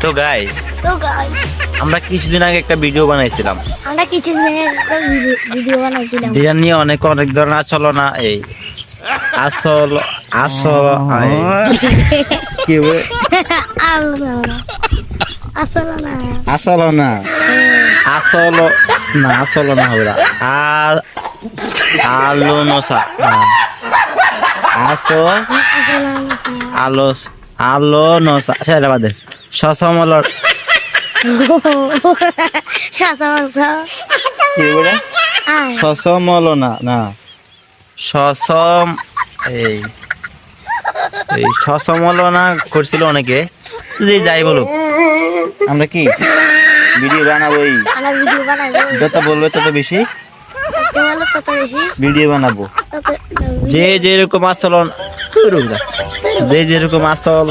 তো গাইস তো গাইস আমরা কিছুদিন আগে একটা ভিডিও বানাইছিলাম, আমরা কিছুদিন একটা ভিডিও বানাইছিলাম। যেটা নিয়ে অনেক ধরনের আচলনা এই আসল আসল কি বলে? আসলে না আচলনা আসল না আচলনা হবে না আলোনসা আসল আলোস আলোনসা সেটা বাদে সসমলর কি বলে সসমলনা না সসম এই এই সসমলনা করছিল অনেকে, যে যাই বলুক আমরা কি ভিডিও বানাবোই, আমরা ভিডিও বানাবো, যত বলবে তত বেশি যত বলো তত বেশি ভিডিও বানাবো। তত যে যেরকম আসল যে যেরকম আসল